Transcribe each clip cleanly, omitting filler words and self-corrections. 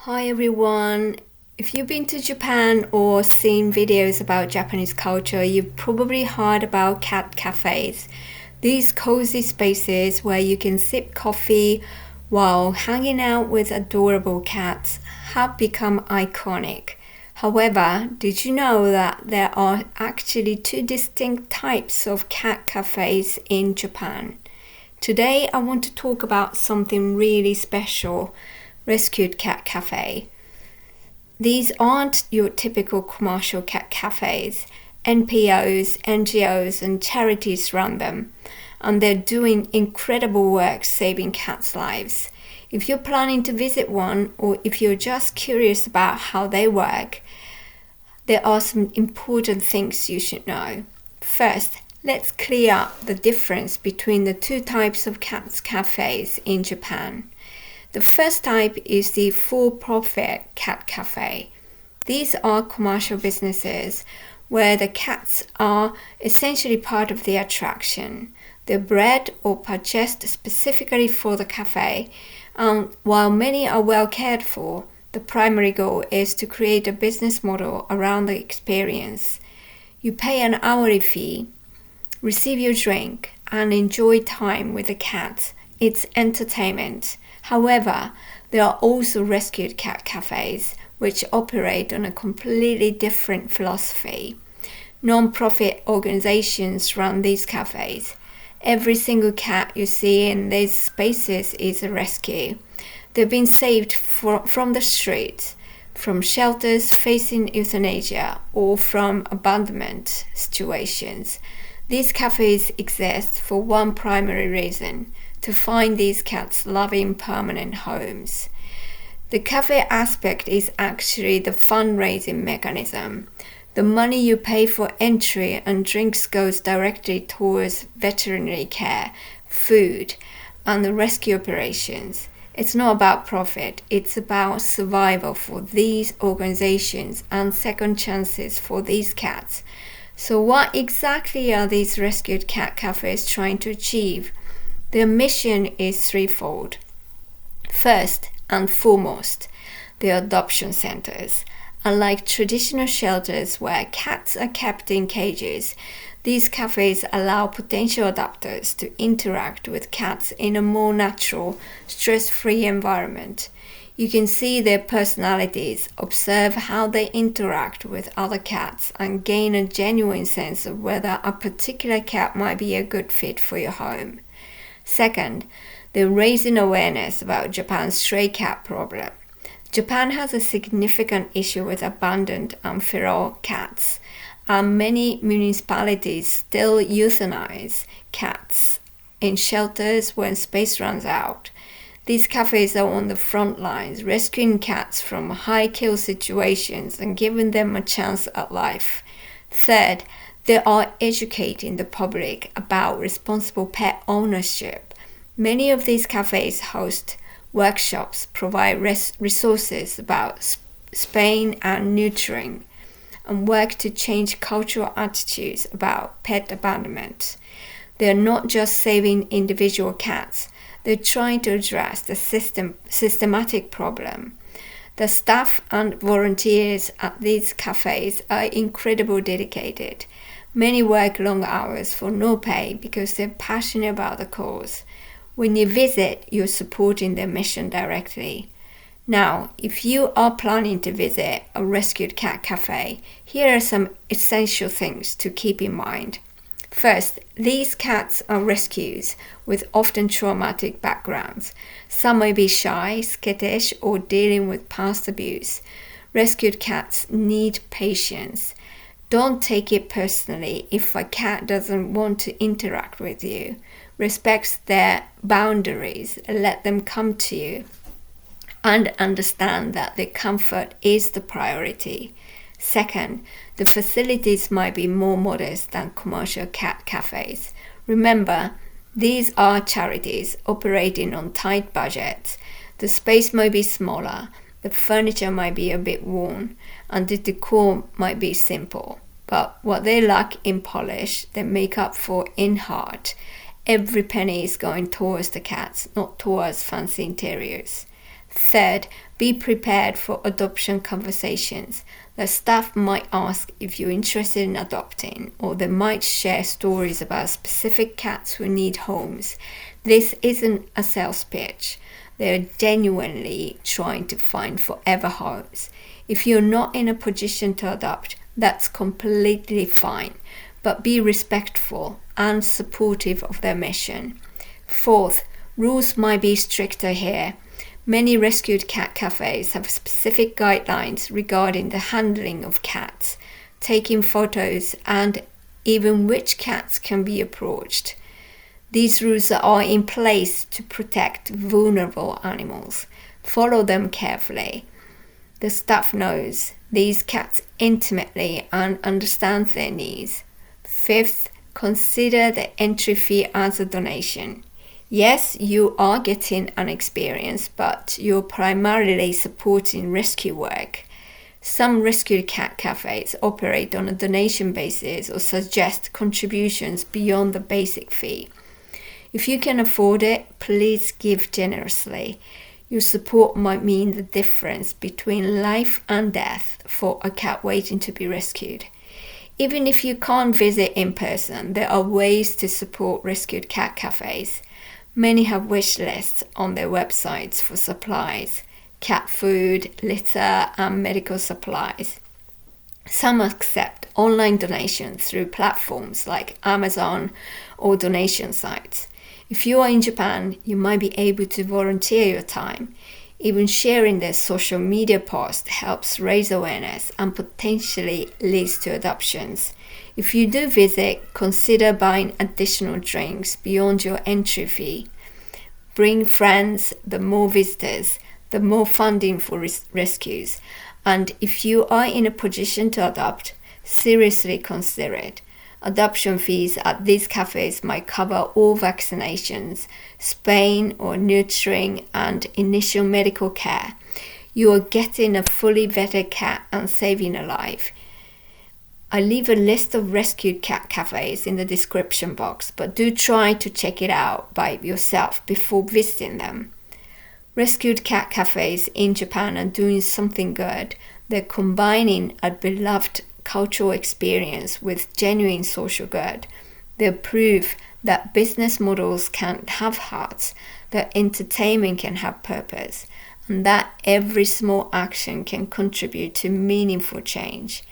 Hi everyone! If you've been to Japan or seen videos about Japanese culture, you've probably heard about cat cafes. These cozy spaces where you can sip coffee while hanging out with adorable cats have become iconic. However, did you know that there are actually two distinct types of cat cafes in Japan? Today I want to talk about something really special. Rescued cat cafe. These aren't your typical commercial cat cafes. NPOs, NGOs, and charities run them, and they're doing incredible work saving cats' lives. If you're planning to visit one, or if you're just curious about how they work, there are some important things you should know. First, let's clear up the difference between the two types of cat cafes in Japan. The first type is the for-profit cat cafe. These are commercial businesses where the cats are essentially part of the attraction. They're bred or purchased specifically for the cafe, and while many are well cared for, the primary goal is to create a business model around the experience. You pay an hourly fee, receive your drink, and enjoy time with the cat. It's entertainment. However, there are also rescued cat cafes, which operate on a completely different philosophy. Non-profit organizations run these cafes. Every single cat you see in these spaces is a rescue. They've been saved from the streets, from shelters facing euthanasia, or from abandonment situations. These cafes exist for one primary reason: to find these cats loving permanent homes. The cafe aspect is actually the fundraising mechanism. The money you pay for entry and drinks goes directly towards veterinary care, food, and the rescue operations. It's not about profit, it's about survival for these organizations and second chances for these cats. So what exactly are these rescued cat cafes trying to achieve? Their mission is threefold. First and foremost, they're adoption centers. Unlike traditional shelters where cats are kept in cages, these cafes allow potential adopters to interact with cats in a more natural, stress-free environment. You can see their personalities, observe how they interact with other cats, and gain a genuine sense of whether a particular cat might be a good fit for your home. Second, they're raising awareness about Japan's stray cat problem. Japan has a significant issue with abandoned and feral cats, and many municipalities still euthanize cats in shelters when space runs out. These cafes are on the front lines, rescuing cats from high-kill situations and giving them a chance at life. Third, they are educating the public about responsible pet ownership. Many of these cafes host workshops, provide resources about spaying and neutering, and work to change cultural attitudes about pet abandonment. They are not just saving individual cats, they're trying to address the systematic problem. The staff and volunteers at these cafes are incredibly dedicated. Many work long hours for no pay because they're passionate about the cause. When you visit, you're supporting their mission directly. Now, if you are planning to visit a rescued cat cafe, here are some essential things to keep in mind. First, these cats are rescues with often traumatic backgrounds. Some may be shy, skittish, or dealing with past abuse. Rescued cats need patience. Don't take it personally if a cat doesn't want to interact with you. Respect their boundaries, let them come to you, and understand that their comfort is the priority. Second, the facilities might be more modest than commercial cat cafes. Remember, these are charities operating on tight budgets. The space might be smaller, the furniture might be a bit worn, and the decor might be simple. But what they lack in polish, they make up for in heart. Every penny is going towards the cats, not towards fancy interiors. Third, be prepared for adoption conversations. The staff might ask if you're interested in adopting, or they might share stories about specific cats who need homes. This isn't a sales pitch. They're genuinely trying to find forever homes. If you're not in a position to adopt, that's completely fine, but be respectful and supportive of their mission. Fourth, rules might be stricter here. Many rescued cat cafes have specific guidelines regarding the handling of cats, taking photos, and even which cats can be approached. These rules are in place to protect vulnerable animals. Follow them carefully. The staff knows these cats intimately and understands their needs. Fifth, consider the entry fee as a donation. Yes, you are getting an experience, but you're primarily supporting rescue work. Some rescued cat cafes operate on a donation basis or suggest contributions beyond the basic fee. If you can afford it, please give generously. Your support might mean the difference between life and death for a cat waiting to be rescued. Even if you can't visit in person, there are ways to support rescued cat cafes. Many have wish lists on their websites for supplies, cat food, litter, and medical supplies. Some accept online donations through platforms like Amazon or donation sites. If you are in Japan, you might be able to volunteer your time. Even sharing their social media post helps raise awareness and potentially leads to adoptions. If you do visit, consider buying additional drinks beyond your entry fee. Bring friends. The more visitors, the more funding for rescues. And if you are in a position to adopt, seriously consider it. Adoption fees at these cafes might cover all vaccinations, spaying or neutering, and initial medical care. You are getting a fully vetted cat and saving a life. I leave a list of rescued cat cafes in the description box, but do try to check it out by yourself before visiting them. Rescued cat cafes in Japan are doing something good. They're combining a beloved cultural experience with genuine social good. They prove that business models can have hearts, that entertainment can have purpose, and that every small action can contribute to meaningful change.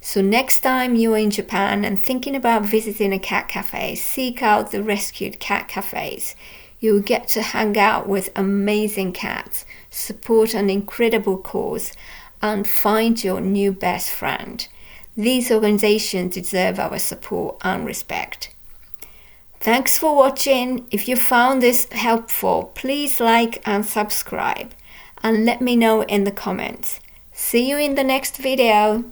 So next time you're in Japan and thinking about visiting a cat cafe, seek out the rescued cat cafes. You'll get to hang out with amazing cats, support an incredible cause, and find your new best friend. These organizations deserve our support and respect. Thanks for watching. If you found this helpful, please like and subscribe, and let me know in the comments. See you in the next video.